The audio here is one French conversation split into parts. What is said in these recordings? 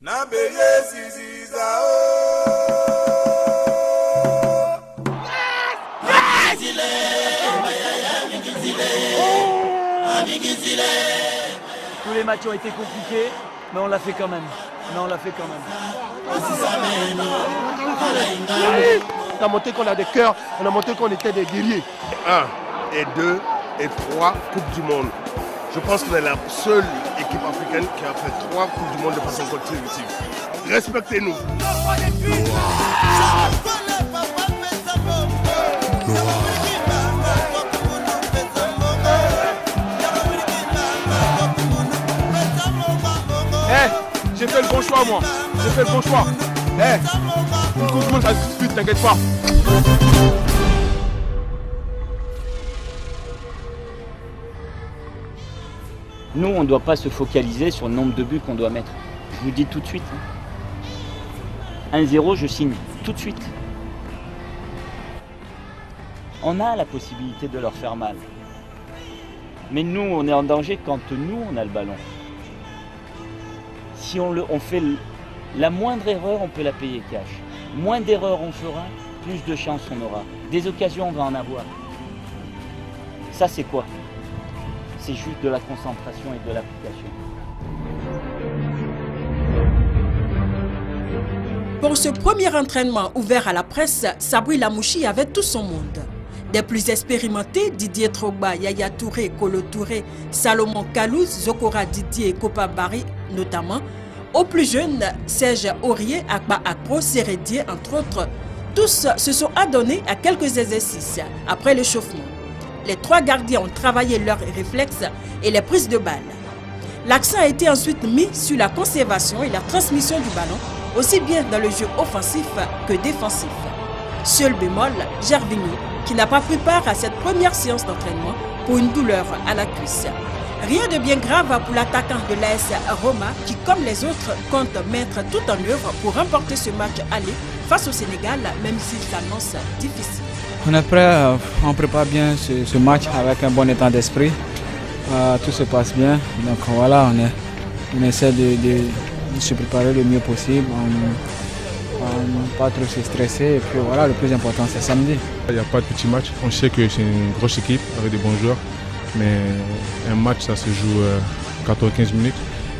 Tous les matchs ont été compliqués, mais on l'a fait quand même. On a montré qu'on a des cœurs, on a montré qu'on était des guerriers. 1 et 2 et 3 Coupes du Monde. Je pense qu'on est la seule équipe africaine qui a fait 3 Coupes du Monde de façon consécutive. Respectez-nous. J'ai fait le bon choix, moi. J'ai fait le bon choix. Une coupe du monde, ça suffit, t'inquiète pas. Nous, on ne doit pas se focaliser sur le nombre de buts qu'on doit mettre. Je vous dis tout de suite. 1-0, je signe tout de suite. On a la possibilité de leur faire mal. Mais nous, on est en danger quand nous, on a le ballon. Si on fait la moindre erreur, on peut la payer cash. Moins d'erreurs on fera, plus de chances on aura. Des occasions, on va en avoir. Ça, c'est quoi? C'est juste de la concentration et de l'application. Pour ce premier entraînement ouvert à la presse, Sabri Lamouchi avait tout son monde. Des plus expérimentés, Didier Drogba, Yaya Touré, Kolo Touré, Salomon Kalou, Zokora Didier et Kopa Barry notamment, aux plus jeunes, Serge Aurier, Akba Akpro, Sérédier, entre autres, tous se sont adonnés à quelques exercices après l'échauffement. Les 3 gardiens ont travaillé leurs réflexes et les prises de balles. L'accent a été ensuite mis sur la conservation et la transmission du ballon, aussi bien dans le jeu offensif que défensif. Seul bémol, Gervinho, qui n'a pas pris part à cette première séance d'entraînement pour une douleur à la cuisse. Rien de bien grave pour l'attaquant de l'AS Roma qui, comme les autres, compte mettre tout en œuvre pour remporter ce match aller face au Sénégal, même s'il s'annonce difficile. On est prêt, on prépare bien ce match avec un bon état d'esprit. Tout se passe bien, donc voilà, on essaie de se préparer le mieux possible. Pas trop se stresser et puis voilà, le plus important c'est samedi. Il n'y a pas de petit match, on sait que c'est une grosse équipe avec des bons joueurs, mais un match ça se joue 14-15 minutes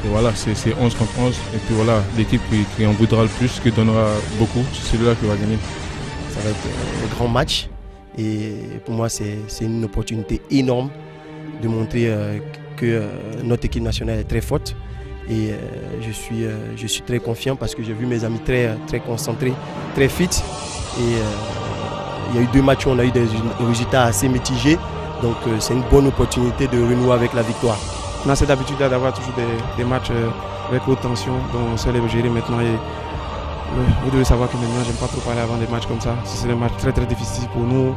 et voilà, c'est 11 contre 11 et puis voilà, l'équipe qui en voudra le plus, qui donnera beaucoup, c'est celui-là qui va gagner. Ça va être un grand match et pour moi c'est une opportunité énorme de montrer que notre équipe nationale est très forte. Et je suis très confiant parce que j'ai vu mes amis très concentrés, très fit. Et il y a eu 2 matchs où on a eu des résultats assez mitigés. Donc c'est une bonne opportunité de renouer avec la victoire. On a cette habitude d'avoir toujours des matchs avec haute tension, dont on sait les gérer maintenant. Et vous devez savoir que maintenant, j'aime pas trop parler avant des matchs comme ça. C'est des matchs très difficiles pour nous,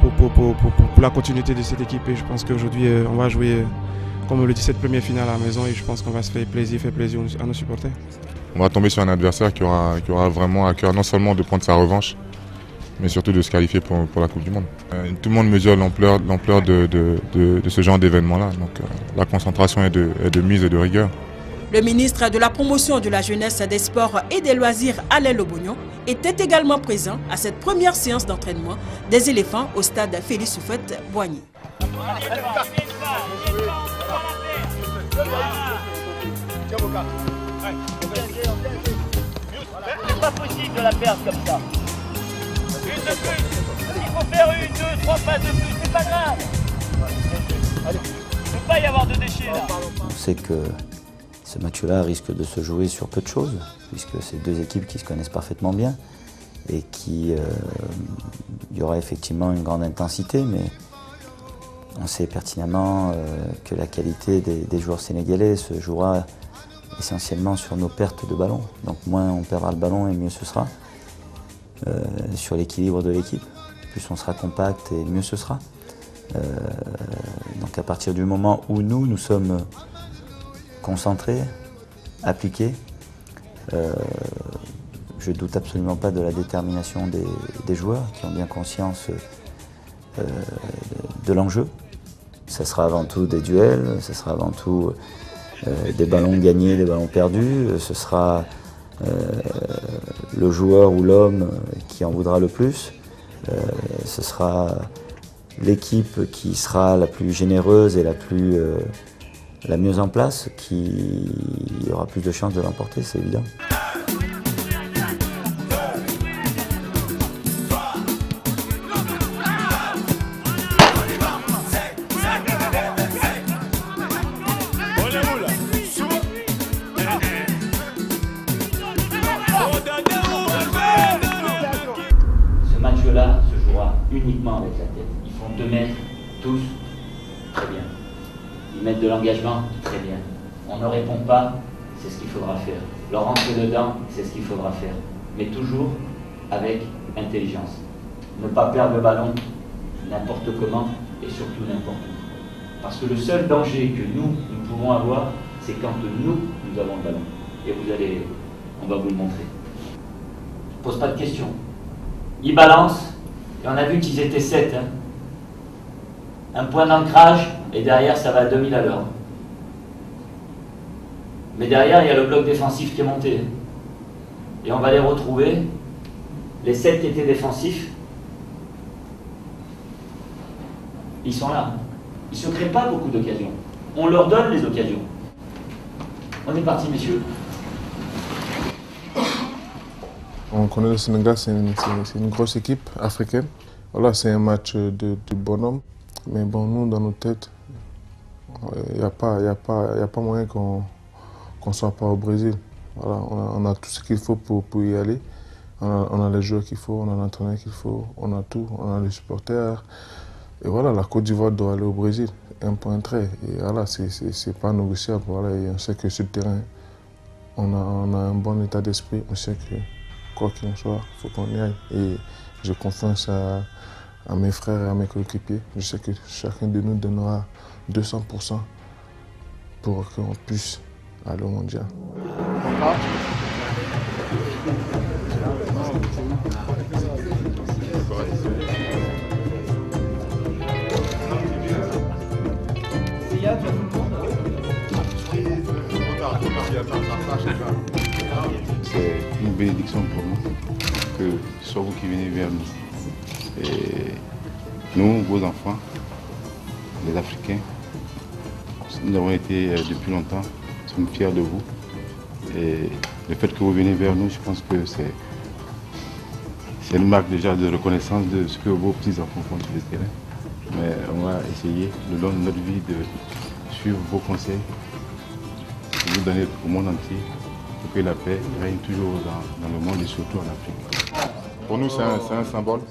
pour la continuité de cette équipe. Et je pense qu'aujourd'hui, on va jouer, comme on le dit, cette première finale à la maison et je pense qu'on va se faire plaisir à nos supporters. On va tomber sur un adversaire qui aura vraiment à cœur non seulement de prendre sa revanche, mais surtout de se qualifier pour la Coupe du Monde. Tout le monde mesure l'ampleur de ce genre d'événement-là. Donc la concentration est de mise et de rigueur. Le ministre de la Promotion de la Jeunesse, des Sports et des Loisirs, Alain Lobognon, était également présent à cette première séance d'entraînement des éléphants au stade Félix Houphouët-Boigny. C'est pas possible de la perdre comme ça. Une de plus. Il faut faire 1, 2, 3 passes de plus, c'est pas grave. Il ne peut pas y avoir de déchets là. On sait que ce match-là risque de se jouer sur peu de choses, puisque c'est 2 équipes qui se connaissent parfaitement bien et il y aura effectivement une grande intensité, mais on sait pertinemment que la qualité des joueurs sénégalais se jouera essentiellement sur nos pertes de ballon. Donc moins on perdra le ballon et mieux ce sera. Sur l'équilibre de l'équipe, plus on sera compact et mieux ce sera. Donc à partir du moment où nous sommes concentrés, appliqués, je ne doute absolument pas de la détermination des joueurs qui ont bien conscience de l'enjeu. Ça sera avant tout des duels, ça sera avant tout des ballons gagnés, des ballons perdus. Ce sera le joueur ou l'homme qui en voudra le plus. Ce sera l'équipe qui sera la plus généreuse et la mieux en place qui aura plus de chances de l'emporter, c'est évident. Là se jouera uniquement avec la tête. Ils font 2 mètres, tous, très bien. Ils mettent de l'engagement, très bien. On ne répond pas, c'est ce qu'il faudra faire. Leur rentrer dedans, c'est ce qu'il faudra faire. Mais toujours avec intelligence. Ne pas perdre le ballon n'importe comment et surtout n'importe où. Parce que le seul danger que nous pouvons avoir, c'est quand nous avons le ballon. Et on va vous le montrer. Je ne pose pas de questions. Ils balancent, et on a vu qu'ils étaient 7. Hein. Un point d'ancrage, et derrière ça va à 2000 à l'heure. Mais derrière, il y a le bloc défensif qui est monté. Et on va les retrouver, les 7 qui étaient défensifs, ils sont là. Ils ne se créent pas beaucoup d'occasions. On leur donne les occasions. On est parti, messieurs. On connaît le Sénégal, c'est une grosse équipe africaine. Voilà, c'est un match de bonhomme. Mais bon, nous, dans nos têtes, il n'y a pas moyen qu'on ne soit pas au Brésil. Voilà, on a tout ce qu'il faut pour y aller. On a les joueurs qu'il faut, on a l'entraîneur qu'il faut, on a tout, on a les supporters. Et voilà, la Côte d'Ivoire doit aller au Brésil, un point trait. Et voilà, c'est pas négociable. Voilà, et on sait que sur le terrain, on a un bon état d'esprit. On sait que quoi qu'il en soit, il faut qu'on y aille. Et j'ai confiance à mes frères et à mes coéquipiers. Je sais que chacun de nous donnera 200% pour qu'on puisse aller au mondial. C'est une bénédiction pour nous que ce soit vous qui venez vers nous. Et nous, vos enfants, les Africains, nous avons été depuis longtemps, nous sommes fiers de vous. Et le fait que vous venez vers nous, je pense que c'est une marque déjà de reconnaissance de ce que vos petits-enfants font sur le terrain. Mais on va essayer, le long de notre vie, de suivre vos conseils, de vous donner au monde entier pour que la paix règne toujours dans le monde et surtout en Afrique. Pour nous, c'est un symbole.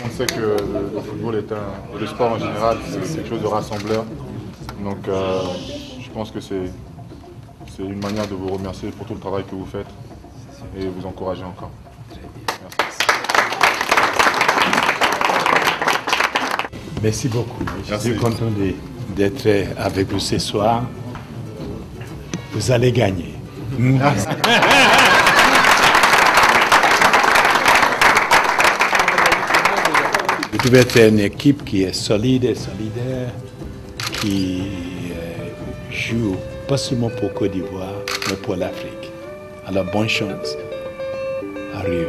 On sait que le football est le sport en général, c'est quelque chose de rassembleur. Donc je pense que c'est une manière de vous remercier pour tout le travail que vous faites et vous encourager encore. Merci beaucoup. Merci. Je suis content d'être avec vous ce soir. Vous allez gagner. Vous devez être une équipe qui est solide et solidaire, qui joue pas seulement pour Côte d'Ivoire, mais pour l'Afrique. Alors bonne chance à Rio.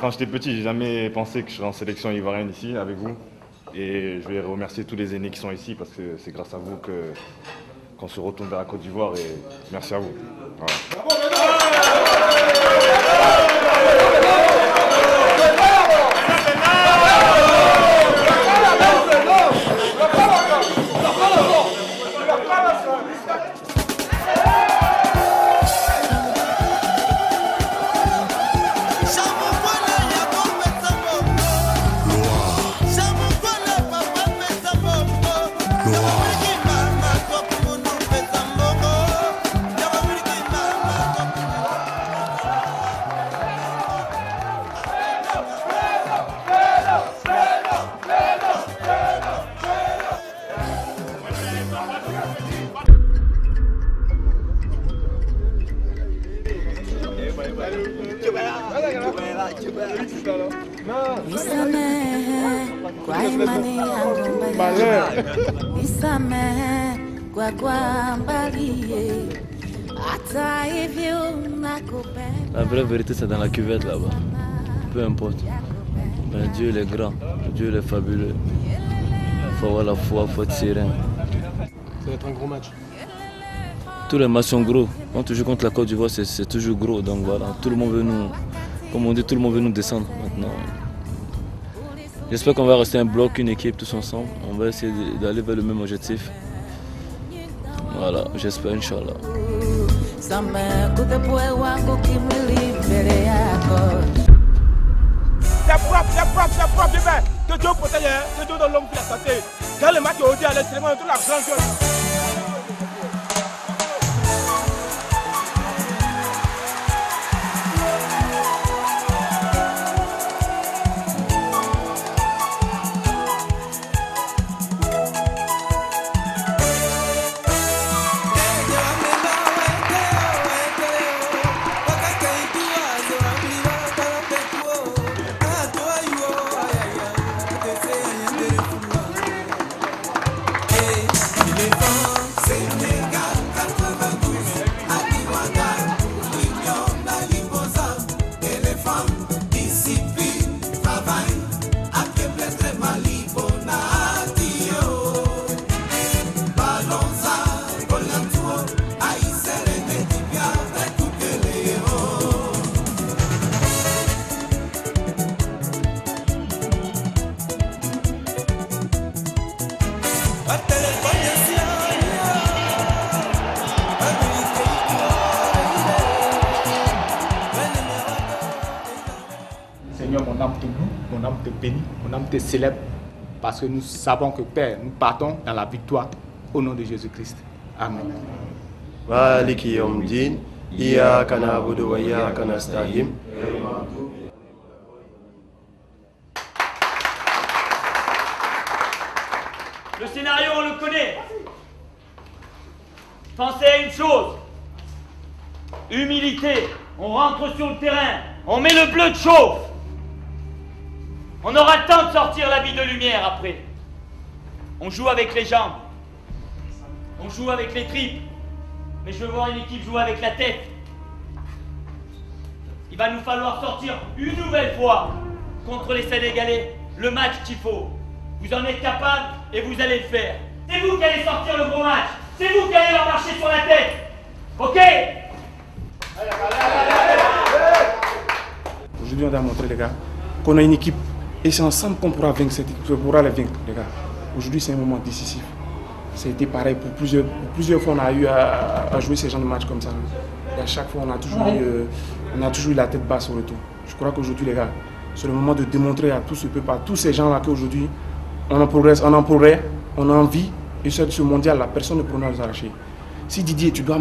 Quand j'étais petit, j'ai jamais pensé que je serais en sélection ivoirienne ici avec vous. Et je vais remercier tous les aînés qui sont ici parce que c'est grâce à vous qu'on se retourne vers la Côte d'Ivoire et merci à vous. Voilà. Nisamehe kwa imani yangu mbaya, nisamehe kwa mbali, hata hivyo nakupenda. La vraie vérité c'est dans la cuvette là-bas, peu importe. Mais Dieu il est grand, Dieu il est fabuleux. Il faut avoir la foi, il faut être serein. Ça va être un gros match. Tous les matchs sont gros. Quand tu joues contre la Côte d'Ivoire, c'est toujours gros. Donc voilà, tout le monde veut nous, comme on dit, tout le monde veut nous descendre maintenant. J'espère qu'on va rester un bloc, une équipe tous ensemble. On va essayer d'aller vers le même objectif. Voilà, j'espère, Inch'Allah. C'est propre, que Dieu protège, que Dieu donne l'homme qui a santé. Quand le match est aujourd'hui à l'extrêmement, toute la grande chose. Seigneur, mon âme te loue, mon âme te bénit, mon âme te célèbre, parce que nous savons que Père, nous partons dans la victoire au nom de Jésus-Christ. Amen. Maliki yawmiddin, iyyaka na'budu wa iyyaka nasta'in. Le scénario, on le connaît. Pensez à une chose. Humilité. On rentre sur le terrain. On met le bleu de chauffe. On aura le temps de sortir la vie de lumière après. On joue avec les jambes. On joue avec les tripes. Mais je veux voir une équipe jouer avec la tête. Il va nous falloir sortir une nouvelle fois contre les Sénégalais le match qu'il faut. Vous en êtes capable et vous allez le faire. C'est vous qui allez sortir le gros match. C'est vous qui allez leur marcher sur la tête. Ok? Aujourd'hui, on a montré, les gars, qu'on a une équipe et c'est ensemble qu'on pourra vaincre cette équipe, qu'on pourra la vaincre, les gars. Aujourd'hui, c'est un moment décisif. Ça a été pareil pour plusieurs fois, on a eu à jouer ces genres de matchs comme ça. Et à chaque fois, on a toujours eu la tête basse au retour. Je crois qu'aujourd'hui, les gars, c'est le moment de démontrer à tout ce peuple, à tous ces gens-là qu'aujourd'hui, on en progresse, on en progresse, on a envie. Et sur ce mondial-là, personne ne pourra nous arracher. Si Didier, tu dois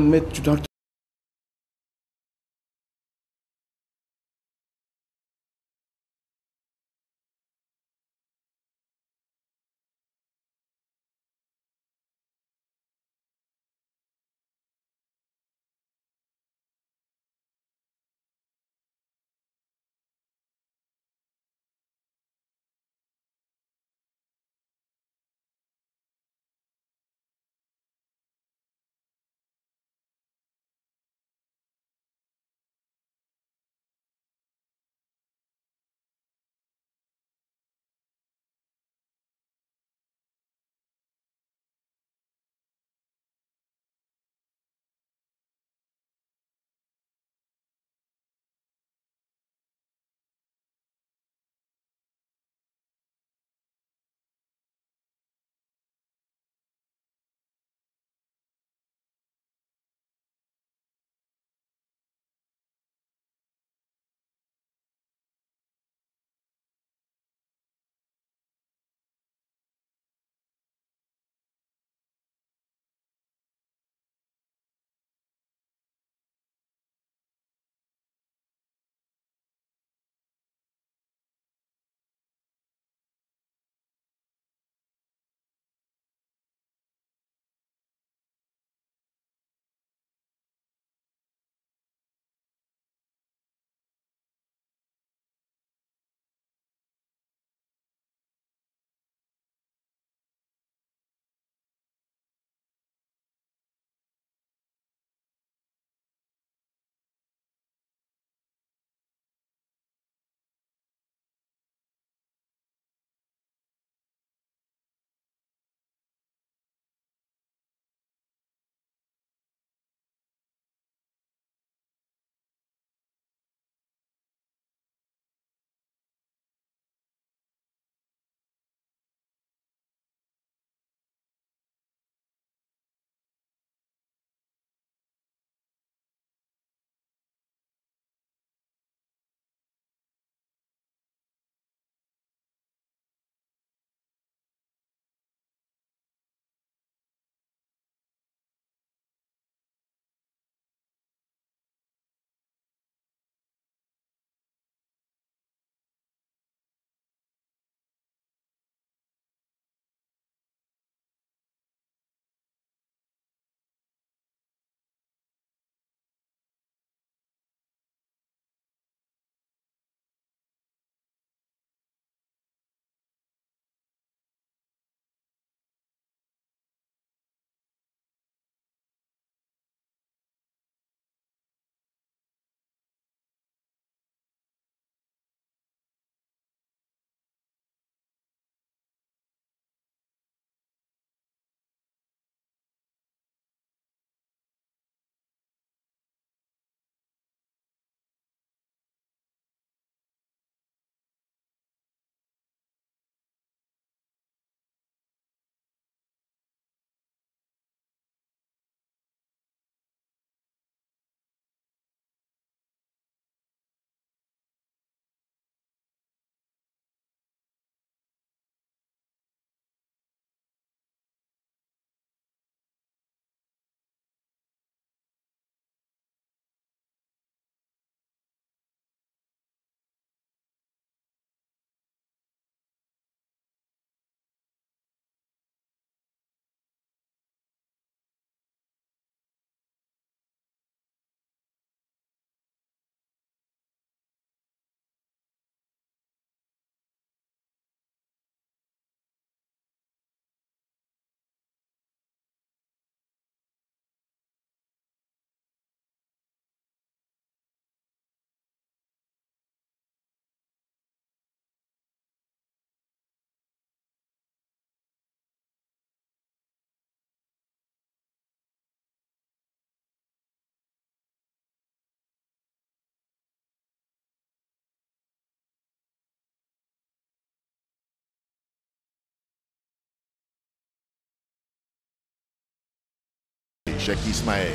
Cheikh Ismaël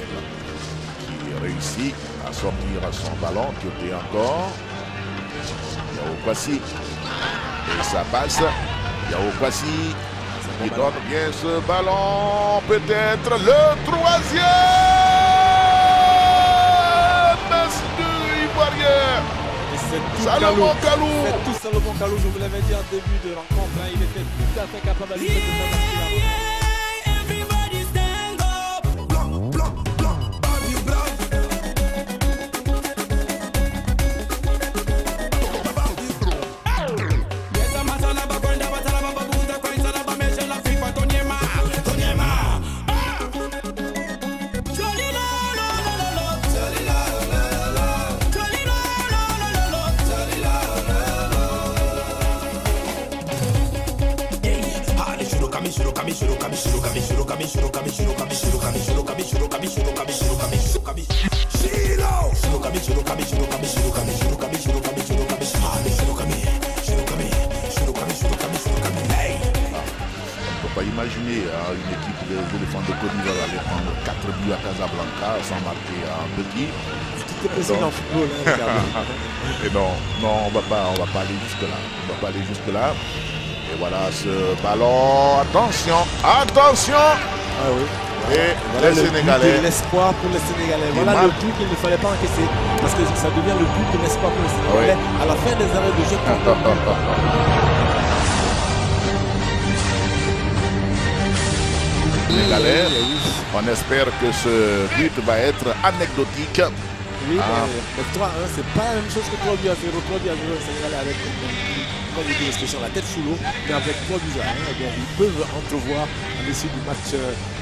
qui réussit à sortir son ballon, Tioté encore. Yao Kwasi. Et ça passe. Yao Kwasi. Il donne bien ce ballon. Peut-être le troisième. Merci de Ivoirien. Salomon Kalou. C'est tout Salomon Kalou, je vous l'avais dit en début de rencontre. Hein, il était tout à fait capable de Pas imaginer une équipe des éléphants de Côte d'Ivoire aller prendre 4 buts à Casablanca sans marquer un petit. C'était possible en football. Et non, on va pas aller jusque là. On va pas aller jusque là. Et voilà ce ballon. Attention. Ah oui. Et voilà les Sénégalais. L'espoir pour les Sénégalais. Voilà le but qu'il ne fallait pas encaisser. Parce que ça devient le but de l'espoir pour les Sénégalais. À la fin des arrêts de jeu. Sénégalais. On espère que ce but va être anecdotique. Oui, mais 3-1, c'est pas la même chose que 3 buts à 0. 3 buts à 0, le Sénégalais avec, comme vous dites l'expression, la tête sous l'eau. Mais avec 3 buts à 1, ils peuvent entrevoir à l'issue du match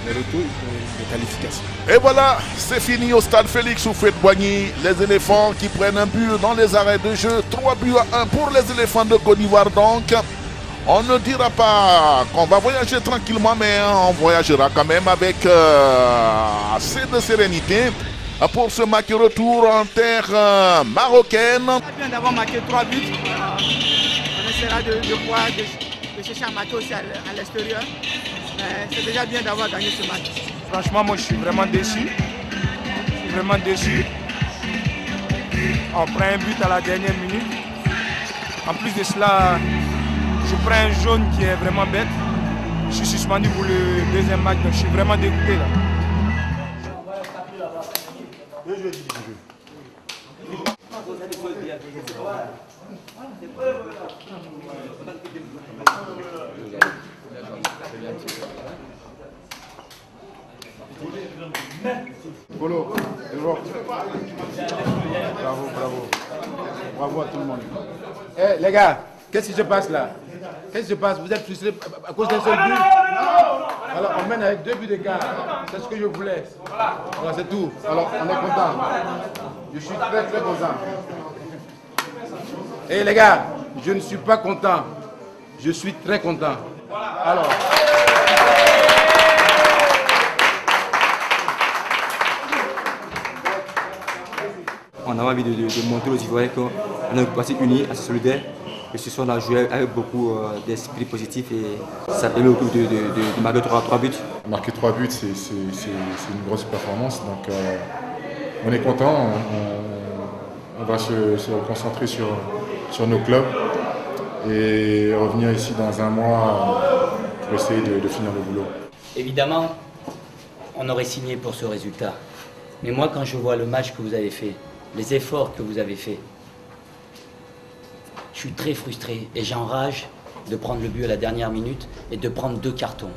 retour une qualification. Et voilà, c'est fini au stade Félix Houphouët-Boigny. Les éléphants qui prennent un but dans les arrêts de jeu. 3 buts à 1 pour les éléphants de Côte d'Ivoire donc. On ne dira pas qu'on va voyager tranquillement, mais on voyagera quand même avec assez de sérénité pour ce match retour en terre marocaine. C'est bien d'avoir marqué 3 buts. On essaiera de chercher un match aussi à l'extérieur. C'est déjà bien d'avoir gagné ce match. Franchement, moi je suis vraiment déçu. On prend un but à la dernière minute. En plus de cela, je prends un jaune qui est vraiment bête. Je suis suspendu pour le deuxième match, donc je suis vraiment dégoûté là. Polo, bravo à tout le monde. Eh les gars, qu'est-ce qui se passe là? Qu'est-ce qui se passe? Vous êtes frustrés à cause d'un seul but? Alors on mène avec 2 buts d'écart. C'est ce que je voulais. Voilà, c'est tout. Alors on est content. Je suis très content. Eh les gars, je ne suis pas content. Je suis très content. Alors. On a envie de montrer aux Ivoiriens qu'on est passé unis, assez solidaires. Et ce soir, on a joué avec beaucoup d'esprit positif et ça permet de marquer 3 buts. Marquer 3 buts, c'est une grosse performance. Donc on est content. On va se concentrer sur nos clubs et revenir ici dans un mois pour essayer de finir le boulot. Évidemment, on aurait signé pour ce résultat. Mais moi, quand je vois le match que vous avez fait, les efforts que vous avez faits, je suis très frustré et j'enrage de prendre le but à la dernière minute et de prendre 2 cartons,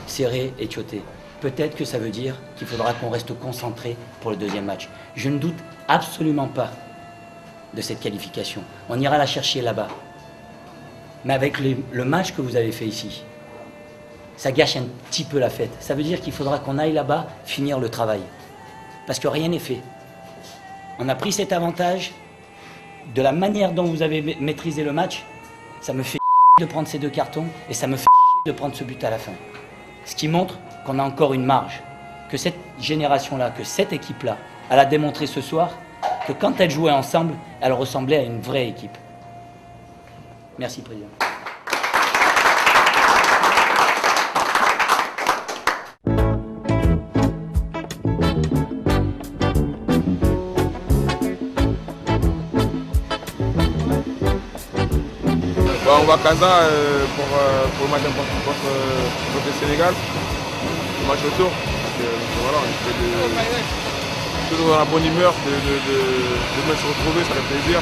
Serré et Tioté. Peut-être que ça veut dire qu'il faudra qu'on reste concentré pour le deuxième match. Je ne doute absolument pas de cette qualification. On ira la chercher là-bas. Mais avec le match que vous avez fait ici, ça gâche un petit peu la fête. Ça veut dire qu'il faudra qu'on aille là-bas finir le travail. Parce que rien n'est fait. On a pris cet avantage. De la manière dont vous avez maîtrisé le match, ça me fait de prendre ces 2 cartons et ça me fait de prendre ce but à la fin. Ce qui montre qu'on a encore une marge, que cette génération-là, que cette équipe-là, elle a démontré ce soir que quand elle jouait ensemble, elle ressemblait à une vraie équipe. Merci, Président. On va à Casa pour le match important contre le Sénégal, le match retour. Donc voilà, on essaie toujours dans la bonne humeur, de bien se retrouver, ça fait plaisir.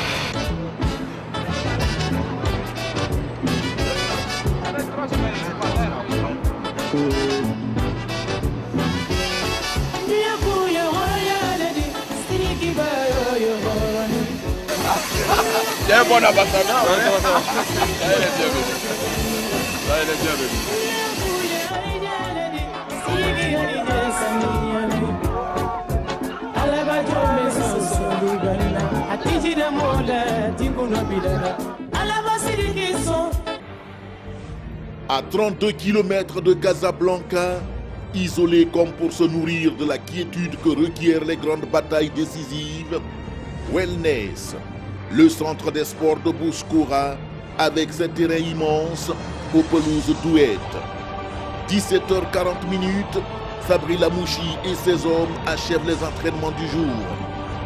Il y a un bon ambassadeur. Elle est bien venue. Elle est bien venue. À 32 km de Casablanca, isolé comme pour se nourrir de la quiétude que requièrent les grandes batailles décisives, Wellness, le centre des sports de Bouskoura, avec ses terrains immenses aux pelouses douettes. 17h40, Sabri Lamouchi et ses hommes achèvent les entraînements du jour.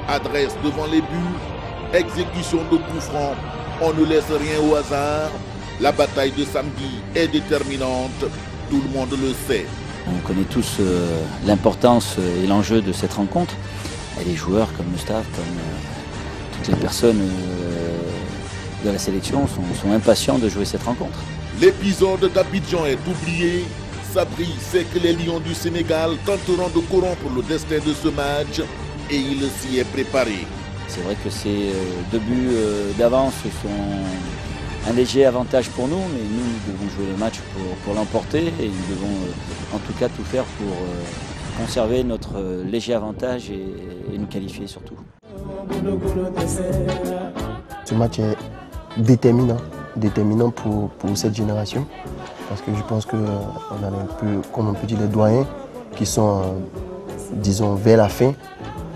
Adresse devant les buts, exécution de coups francs, on ne laisse rien au hasard. La bataille de samedi est déterminante, tout le monde le sait. On connaît tous l'importance et l'enjeu de cette rencontre. Et les joueurs comme le staff, comme toutes les personnes de la sélection sont impatients de jouer cette rencontre. L'épisode d'Abidjan est oublié. Sabri sait que les Lions du Sénégal tenteront de corrompre le destin de ce match et il s'y est préparé. C'est vrai que ces 2 buts d'avance sont un léger avantage pour nous, mais nous devons jouer le match pour l'emporter et nous devons en tout cas tout faire pour conserver notre léger avantage et nous qualifier surtout. Ce match est déterminant pour cette génération, parce que je pense qu'on a un peu, comme on peut dire, les doyens qui sont, disons, vers la fin.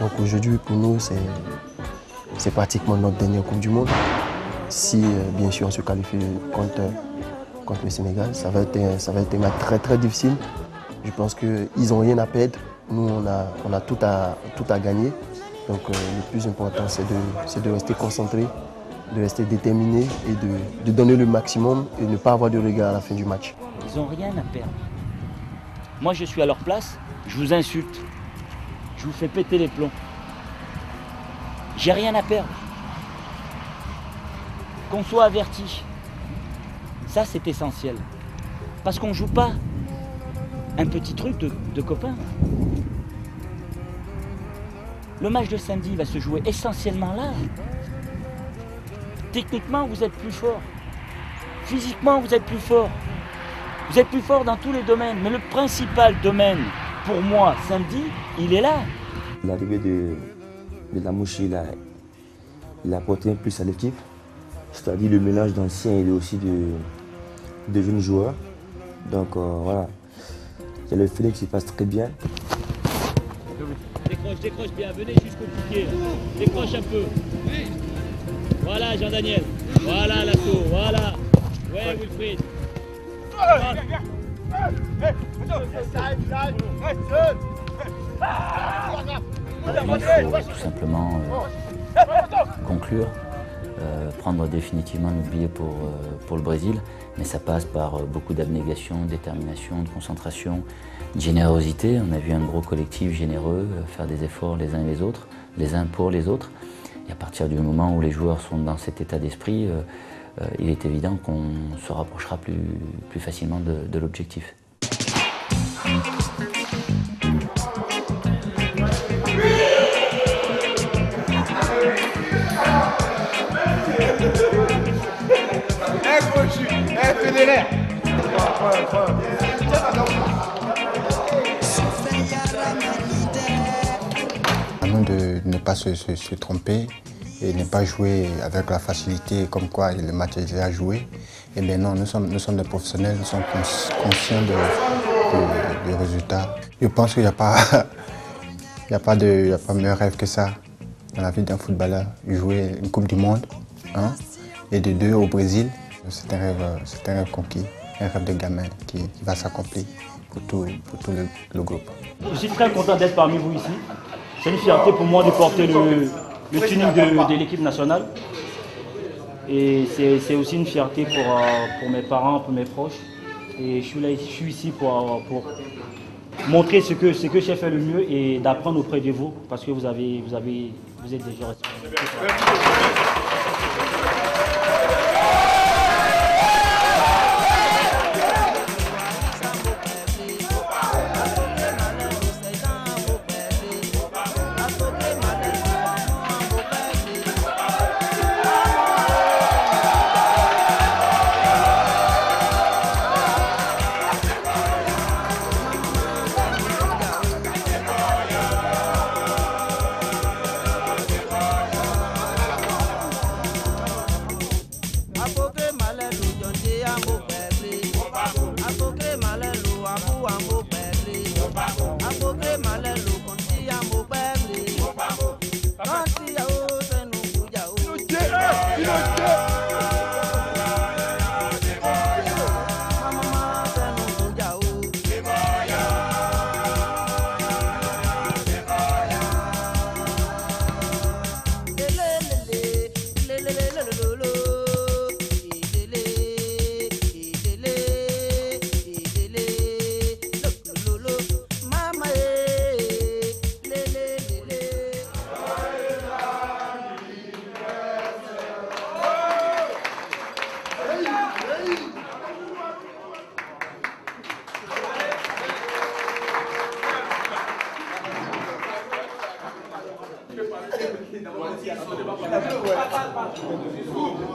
Donc aujourd'hui, pour nous, c'est pratiquement notre dernière Coupe du Monde. Si, bien sûr, on se qualifie contre le Sénégal, ça va être un match très très difficile. Je pense qu'ils n'ont rien à perdre. Nous, on a tout à gagner. Donc le plus important, c'est de rester concentré, de rester déterminé et de donner le maximum et ne pas avoir de regret à la fin du match. Ils n'ont rien à perdre. Moi, je suis à leur place, je vous insulte. Je vous fais péter les plombs. J'ai rien à perdre. Qu'on soit averti. Ça, c'est essentiel. Parce qu'on ne joue pas un petit truc de copains. Le match de samedi va se jouer essentiellement là. Techniquement, vous êtes plus fort. Physiquement, vous êtes plus fort. Vous êtes plus fort dans tous les domaines. Mais le principal domaine, pour moi, samedi, il est là. L'arrivée de Lamouchi, il a apporté un plus à l'équipe. C'est-à-dire le mélange d'anciens et aussi de jeunes joueurs. Donc voilà, il y a le filet qui passe très bien. Décroche bien, venez jusqu'au pied. Décroche un peu. Voilà Jean-Daniel. Voilà l'assaut, voilà. Ouais Wilfried. Il faut tout simplement conclure, prendre définitivement notre billet pour le Brésil, mais ça passe par beaucoup d'abnégation, de détermination, de concentration, de générosité. On a vu un gros collectif généreux faire des efforts les uns et les autres, les uns pour les autres. Et à partir du moment où les joueurs sont dans cet état d'esprit, il est évident qu'on se rapprochera plus facilement de l'objectif. À nous de ne pas se tromper et ne pas jouer avec la facilité comme quoi le match est déjà joué. Eh bien non, nous sommes des professionnels, nous sommes conscients du résultat. Je pense qu'il n'y a pas meilleur rêve que ça dans la vie d'un footballeur. Jouer une Coupe du Monde, et de 2 au Brésil, c'est un rêve conquis, un rêve de gamin qui va s'accomplir pour tout le groupe. Je suis très content d'être parmi vous ici. C'est une fierté pour moi de porter le tuning de l'équipe nationale. Et c'est aussi une fierté pour mes parents, pour mes proches. Et je suis ici pour montrer ce que j'ai fait le mieux et d'apprendre auprès de vous parce que vous êtes des gens responsables.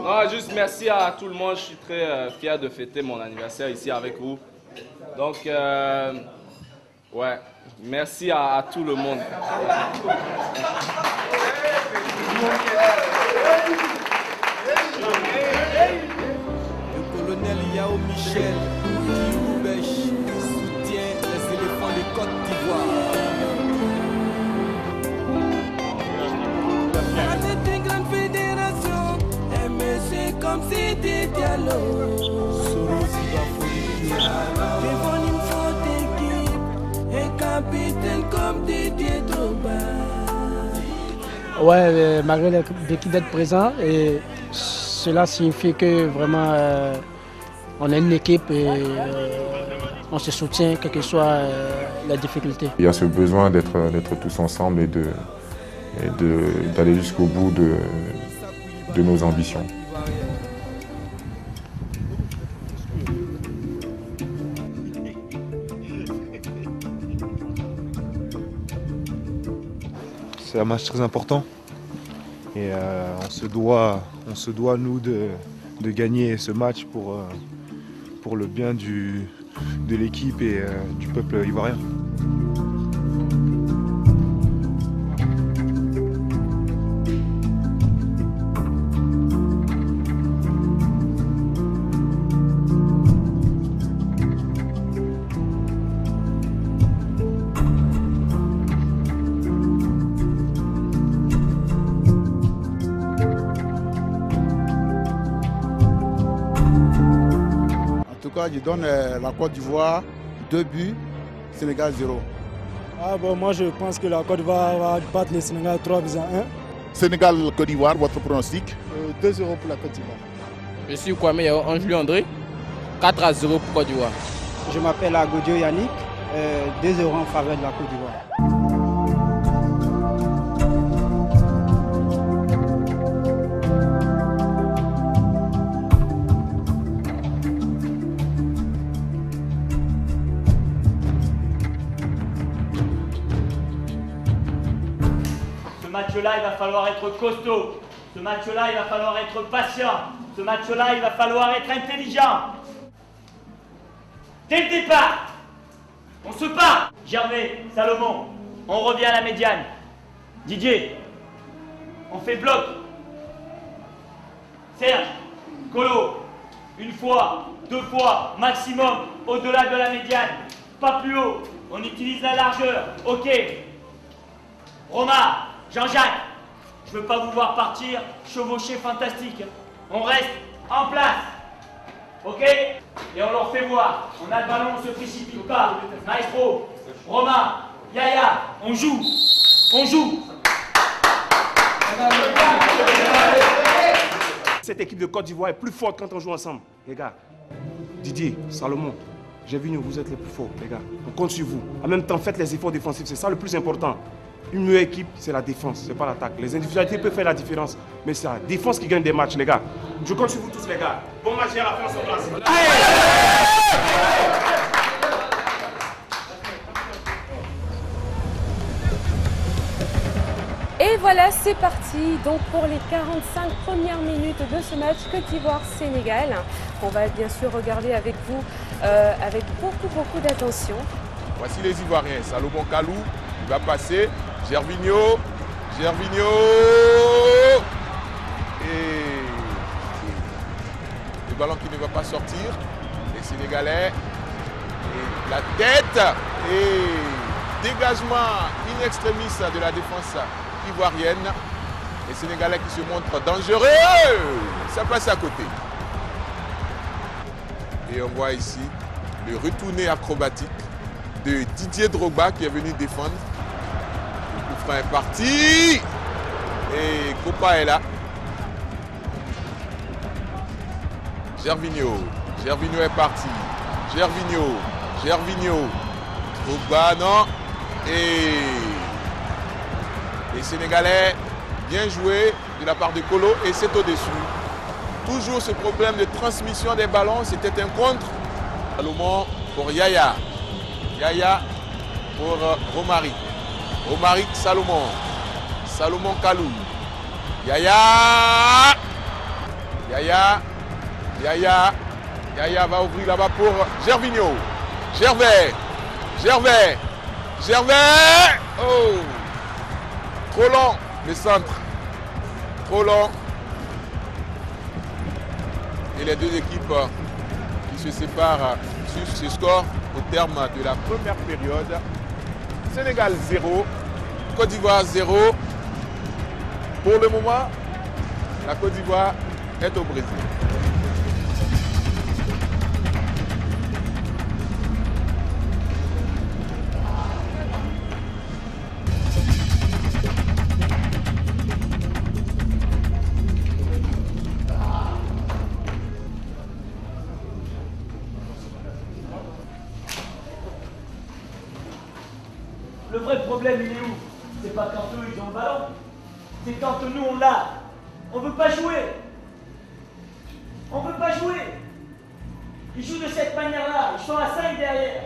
Non, juste merci à tout le monde. Je suis très fier de fêter mon anniversaire ici avec vous. Donc, ouais, merci à tout le monde. Le colonel Yao Michel soutient les éléphants de Côte d'Ivoire. C'est une grande fédération, mais c'est comme si c'était Diallo. Devant une forte équipe, un capitaine comme Didier Drogba. Ouais, malgré l'équipe d'être présent, et cela signifie que vraiment on est une équipe et on se soutient, quelles que soient les difficultés. Il y a ce besoin d'être tous ensemble et d'aller jusqu'au bout de nos ambitions. C'est un match très important et on se doit nous de gagner ce match pour le bien de l'équipe et du peuple ivoirien. Je donne la Côte d'Ivoire 2 buts, Sénégal 0. Moi je pense que la Côte d'Ivoire va battre le Sénégal 3 buts à 1. Sénégal-Côte d'Ivoire, votre pronostic? 2-0 pour la Côte d'Ivoire. Je suis Kwame Angelou André, 4-0 pour Côte d'Ivoire. Je m'appelle Agodio Yannick, 2-0 en faveur de la Côte d'Ivoire. Ce match-là, il va falloir être costaud. Ce match-là, il va falloir être patient. Ce match-là, il va falloir être intelligent. Dès le départ, on se bat. Gervais, Salomon, on revient à la médiane. Didier, on fait bloc. Serge, Colo, une fois, 2 fois, maximum, au-delà de la médiane. Pas plus haut, on utilise la largeur. Ok. Romain, Jean-Jacques, je veux pas vous voir partir chevaucher fantastique. On reste en place. Ok? Et on leur fait voir. On a le ballon, on se précipite pas. Maestro, Romain, Yaya, on joue. On joue. Cette équipe de Côte d'Ivoire est plus forte quand on joue ensemble, les gars. Didier, Salomon, Gervinho, vous êtes les plus forts, les gars. On compte sur vous. En même temps, faites les efforts défensifs, c'est ça le plus important. Une meilleure équipe, c'est la défense, c'est pas l'attaque. Les individualités peuvent faire la différence, mais c'est la défense qui gagne des matchs, les gars. Je compte sur vous tous, les gars. Bon match hier à la fin, en place. Et voilà, c'est parti donc pour les 45 premières minutes de ce match Côte d'Ivoire-Sénégal. On va bien sûr regarder avec vous avec beaucoup d'attention. Voici les Ivoiriens. Salomon Kalou, il va passer. Gervinho. Et le ballon qui ne va pas sortir. Les Sénégalais. Et la tête. Et dégagement in extremis de la défense ivoirienne. Les Sénégalais qui se montrent dangereux. Ça passe à côté. Et on voit ici le retourné acrobatique de Didier Drogba qui est venu défendre. Le coup franc est parti. Et Kopa est là. Gervinho est parti. Gervinho. Drogba, non. Et les Sénégalais, bien joué de la part de Kolo et c'est au-dessus. Toujours ce problème de transmission des ballons, c'était un contre. Salomon pour Yaya. Yaya pour Romaric. Romaric, Salomon. Salomon Kalou. Yaya va ouvrir là-bas pour Gervinho. Gervais. Oh! Trop long, le centre. Trop long. Et les deux équipes qui se séparent sur ce score au terme de la première période. Sénégal 0, Côte d'Ivoire 0. Pour le moment, la Côte d'Ivoire est au Brésil. Le vrai problème, il est où? C'est pas quand eux, ils ont le ballon. C'est quand nous, on l'a. On veut pas jouer. Ils jouent de cette manière-là. Ils sont à 5 derrière.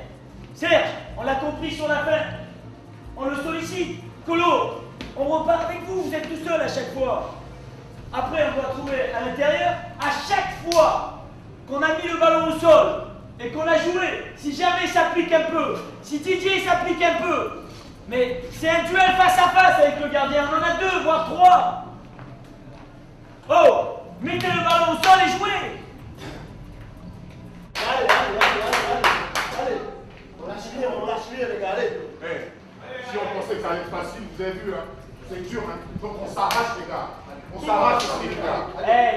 Certes, on l'a compris sur la fin. On le sollicite. Kolo, on repart avec vous. Vous êtes tout seul à chaque fois. Après, on doit trouver à l'intérieur. À chaque fois qu'on a mis le ballon au sol et qu'on a joué, si jamais il s'applique un peu, si Didier s'applique un peu, mais c'est un duel face à face avec le gardien. On en a 2, voire 3. Oh, mettez le ballon au sol et jouez. Allez. On lâche les gars, allez. Si on pensait que ça allait être facile, vous avez vu, hein, c'est dur. Hein. Donc on s'arrache, les gars. On s'arrache ici, les gars.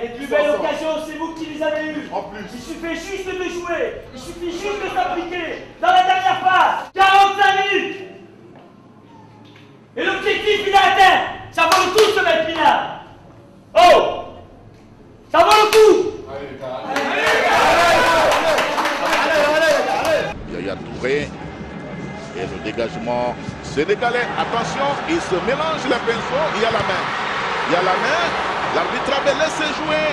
Les plus belles occasions, c'est vous qui les avez eues. En plus. Il suffit juste de jouer. Il suffit juste de s'appliquer dans la dernière phase. 45 minutes. Et l'objectif, il est atteint. Ça vaut le coup, ce match final. Oh, ça vaut le coup. Yaya Touré et le dégagement sénégalais. Attention, il se mélange les pinceaux. Il y a la main. L'arbitre avait laissé jouer.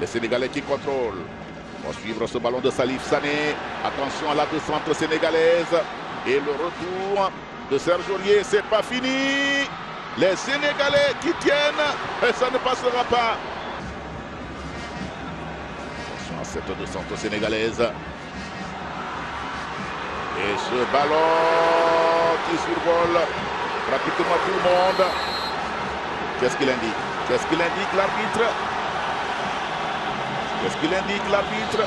Les Sénégalais qui contrôlent. On va suivre ce ballon de Salif Sané. Attention à la descente sénégalaise. Et le retour de Serge Aurier, c'est pas fini. Les Sénégalais qui tiennent, et ça ne passera pas. Attention à cette descente sénégalaise. Et ce ballon qui survole pratiquement tout le monde. Qu'est-ce qu'il indique? Qu'est-ce qu'il indique l'arbitre? Qu'est-ce qu'il indique l'arbitre?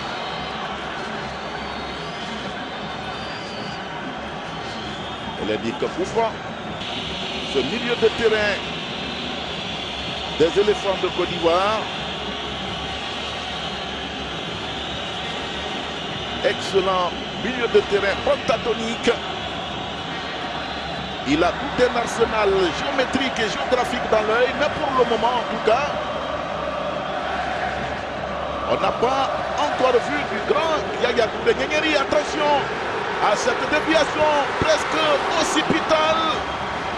Elle indique coup franc. Ce milieu de terrain des éléphants de Côte d'Ivoire. Excellent milieu de terrain pentatonique. Il a tout un arsenal géométrique et géographique dans l'œil, mais pour le moment, en tout cas, On n'a pas encore vu du grand Yaya Touré. Nyengeri, attention à cette déviation presque occipitale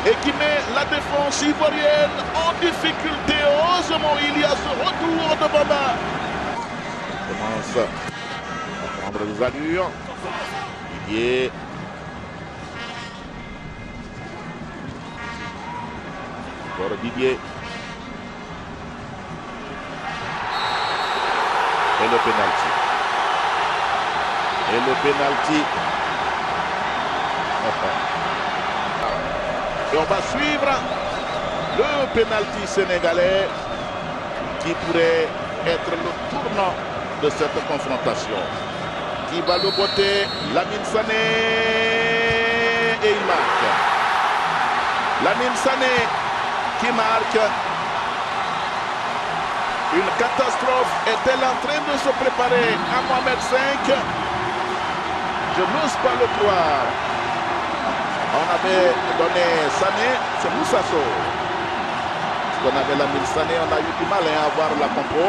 et qui met la défense ivoirienne en difficulté. Heureusement, il y a ce retour de Bamba. On commence à prendre des allures. Didier. Encore Didier. Et le penalty. Et le penalty. Et on va suivre le penalty sénégalais qui pourrait être le tournant de cette confrontation. Qui va le botter, Lamine Sané, et il marque. Lamine Sané qui marque. Une catastrophe est-elle en train de se préparer à Mohamed V? Je n'ose pas le croire. On avait donné Sané, c'est Moussasso. Parce qu'on avait Lamine Sané, on a eu du mal à avoir la compo.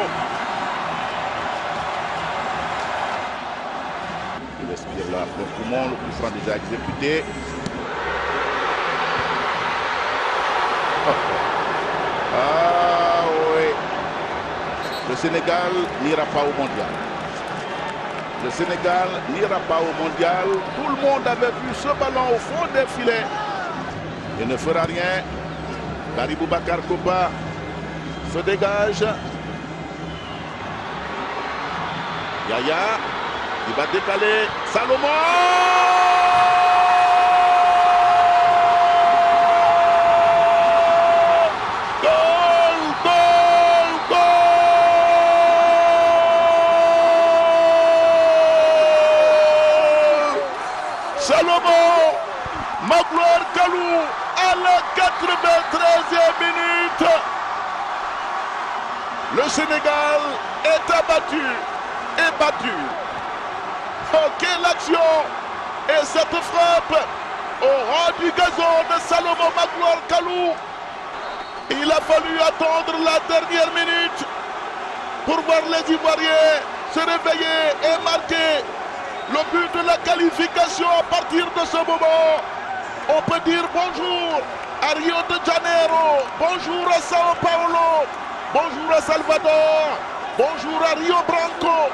Il respire là pour tout le monde, le coup franc déjà exécuté. Ah oui. Le Sénégal n'ira pas au mondial. Le Sénégal n'ira pas au mondial. Tout le monde avait vu ce ballon au fond des filets. Il ne fera rien. Karibou Bakar Koba se dégage. Yaya, il va décaler. Salomon! Salomon Magloire Kalou à la 93e minute. Le Sénégal est abattu et battu. Oh, quelle action! Et cette frappe au rang du gazon de Salomon Magloire Kalou. Il a fallu attendre la dernière minute pour voir les Ivoiriens se réveiller et marquer le but de la qualification. À partir de ce moment, on peut dire bonjour à Rio de Janeiro, bonjour à Sao Paulo, bonjour à Salvador, bonjour à Rio Branco,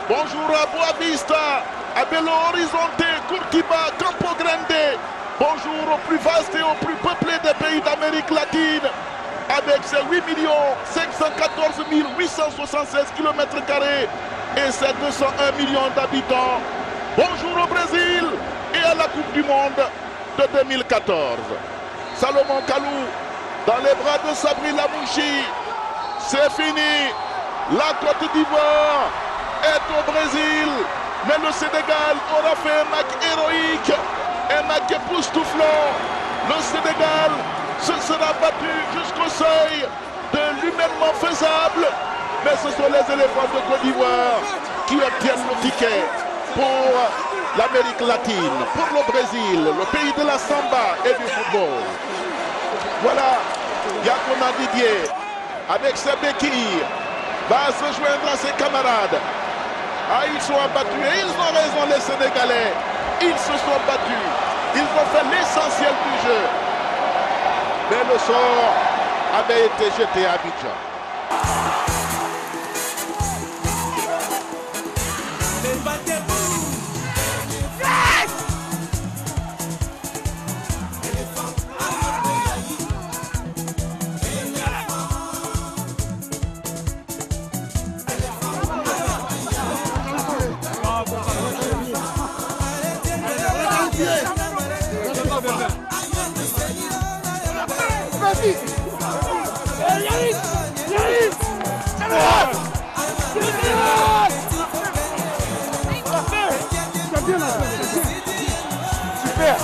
bonjour à Boa Vista, à Belo Horizonte, Curitiba, Campo Grande, bonjour aux plus vastes et aux plus peuplés des pays d'Amérique latine, avec ses 8 514 876 km² et ses 201 millions d'habitants. Bonjour au Brésil et à la Coupe du Monde de 2014. Salomon Kalou dans les bras de Sabri Lamouchi. C'est fini. La Côte d'Ivoire est au Brésil. Mais le Sénégal aura fait un match héroïque, un match époustouflant. Le Sénégal se sera battu jusqu'au seuil de l'humainement faisable. Mais ce sont les éléphants de Côte d'Ivoire qui obtiennent le ticket pour l'Amérique latine, pour le Brésil, le pays de la samba et du football. Voilà, Yakona Didier, avec ses béquilles, va se joindre à ses camarades. Ah, ils sont abattus et ils ont raison, les Sénégalais. Ils se sont battus. Ils ont fait l'essentiel du jeu. Mais le sort avait été jeté à Abidjan. Super.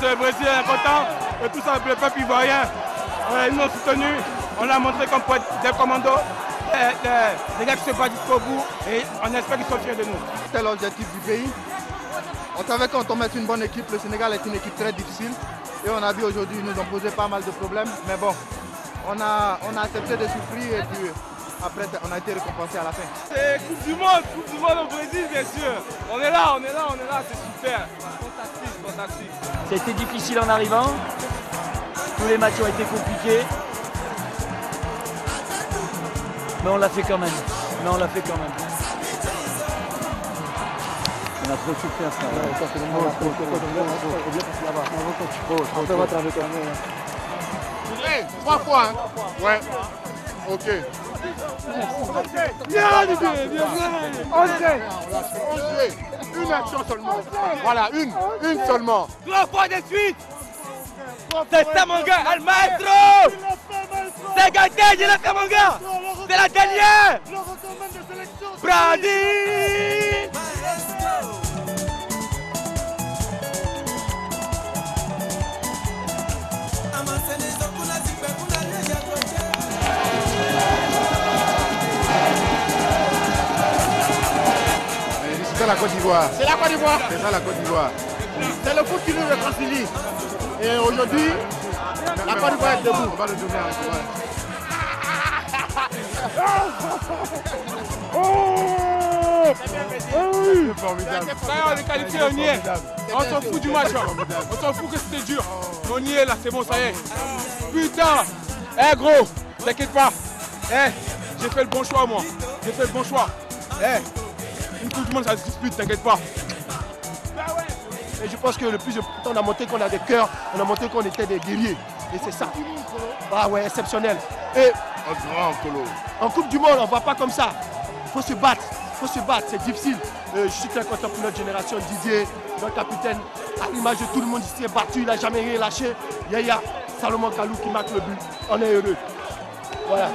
c'est le Brésil est important. Et tout ça, le peuple ivoirien, ils nous ont soutenus. On l'a montré comme des commandos. Les gars qui se battent jusqu'au bout. Et on espère qu'ils sont fiers de nous. C'était l'objectif du pays. On savait quand on met une bonne équipe, le Sénégal est une équipe très difficile. Et on a vu aujourd'hui, ils nous ont posé pas mal de problèmes. Mais bon, on a accepté de souffrir et puis après on a été récompensé à la fin. C'est Coupe du Monde au Brésil bien sûr. On est là, c'est super. Fantastique. Ça a été difficile en arrivant. Tous les matchs ont été compliqués. Mais on l'a fait quand même. On a trop souffert ça. Trois fois. Hein. Ouais. Ok. Bien. Une action seulement. Voilà, une seulement. 3 fois de suite. C'est ça mon gars, Al Maestro. C'est gagné, je l'ai fait mon gars. C'est la dernière. Brady. C'est la Côte d'Ivoire. C'est la Côte d'Ivoire. C'est ça la Côte d'Ivoire. C'est le foot qui nous réconcilie. Et aujourd'hui, la Côte d'Ivoire est debout. On va le donner à On est qualifié, on y est. On s'en fout du match. On s'en fout que c'était dur. On y est là, c'est bon, ça y est. Putain. Gros, t'inquiète pas. J'ai fait le bon choix moi. Une Coupe du Monde, ça se dispute, t'inquiète pas. Et je pense que le plus important, on a montré qu'on a des cœurs, on a montré qu'on était des guerriers. Et c'est ça. Ah ouais, exceptionnel. Et en Coupe du Monde, on ne va pas comme ça. Il faut se battre, c'est difficile. Je suis très content pour notre génération. Didier, notre capitaine, à l'image de tout le monde, il s'est battu, il n'a jamais rien lâché. Yaya, Salomon Kalou qui marque le but. On est heureux. Voilà.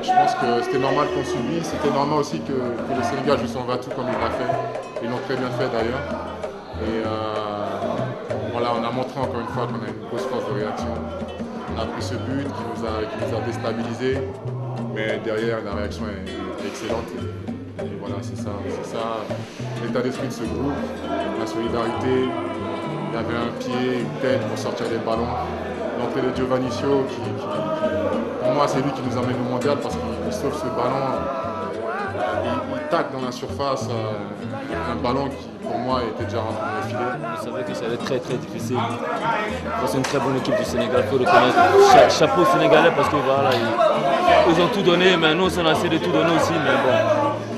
Je pense que c'était normal qu'on subisse, c'était normal aussi que le Sénégal joue son va-tout comme il l'a fait. Ils l'ont très bien fait d'ailleurs. Et voilà, on a montré encore une fois qu'on a une grosse force de réaction. On a pris ce but qui nous a déstabilisés, mais derrière la réaction est excellente. Et voilà, c'est ça l'état d'esprit de ce groupe, la solidarité. Il y avait un pied, une tête pour sortir des ballons. L'entrée de Giovannicio, pour moi c'est lui qui nous amène au mondial parce qu'il sauve ce ballon. Il tacle dans la surface un ballon qui pour moi était déjà rentré dans le filet. Je savais que ça allait être très très difficile. C'est une très bonne équipe du Sénégal, il faut reconnaître. Chapeau aux Sénégalais parce que voilà, ils ont tout donné, mais nous on a essayé de tout donner aussi. Mais bon,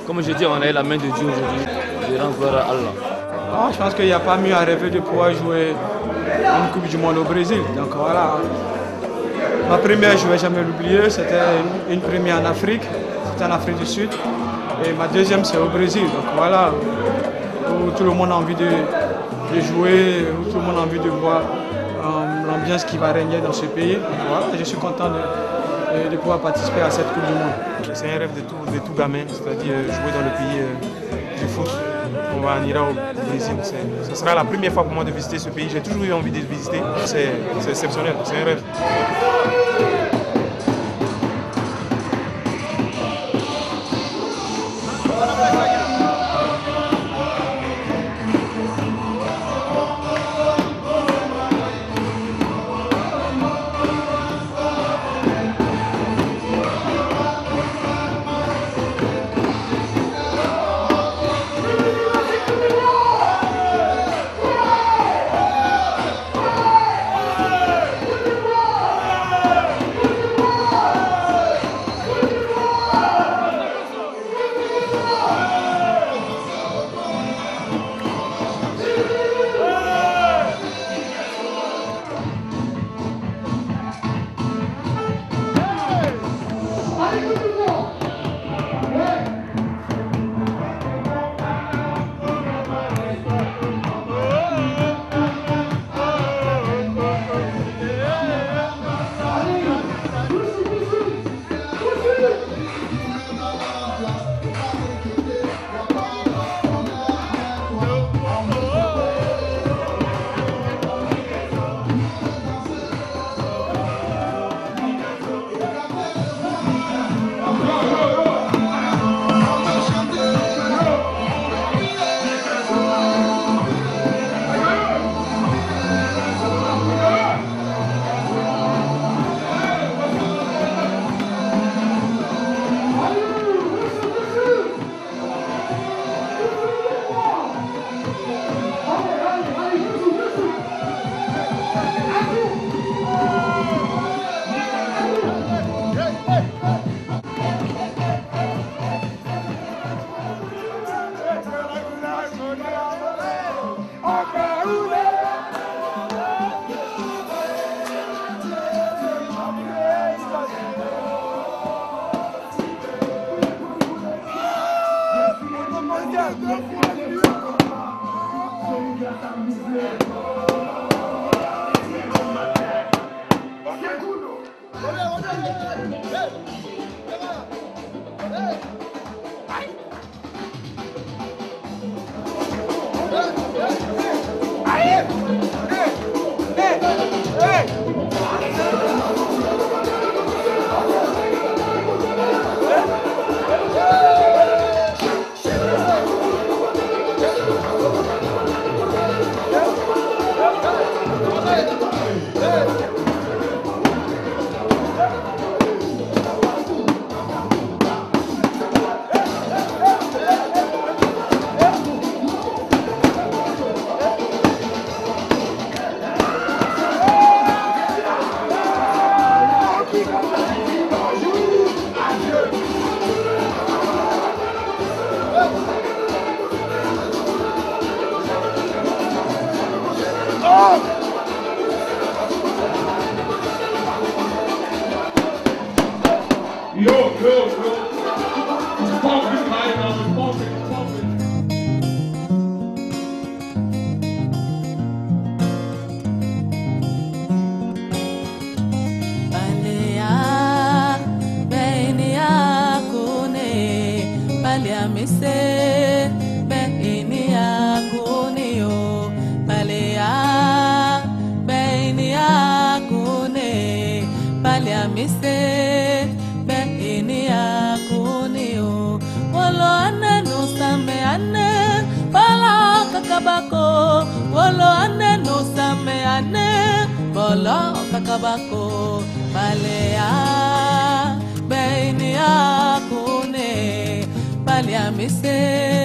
comme je dis, on a eu la main de Dieu aujourd'hui. Je rends gloire à Allah. Non, je pense qu'il n'y a pas mieux à rêver de pouvoir jouer une Coupe du Monde au Brésil. Donc voilà. Ma première, je ne vais jamais l'oublier, c'était une première en Afrique, c'était en Afrique du Sud. Et ma deuxième, c'est au Brésil. Donc voilà, où tout le monde a envie de jouer, où tout le monde a envie de voir l'ambiance qui va régner dans ce pays. Donc voilà, je suis content de pouvoir participer à cette Coupe du Monde. C'est un rêve de tout gamin, c'est-à-dire jouer dans le pays du foot. On ira au Brésil. Ce sera la première fois pour moi de visiter ce pays. J'ai toujours eu envie de le visiter. C'est exceptionnel, c'est un rêve. Kakabako balea beinia kune balia mise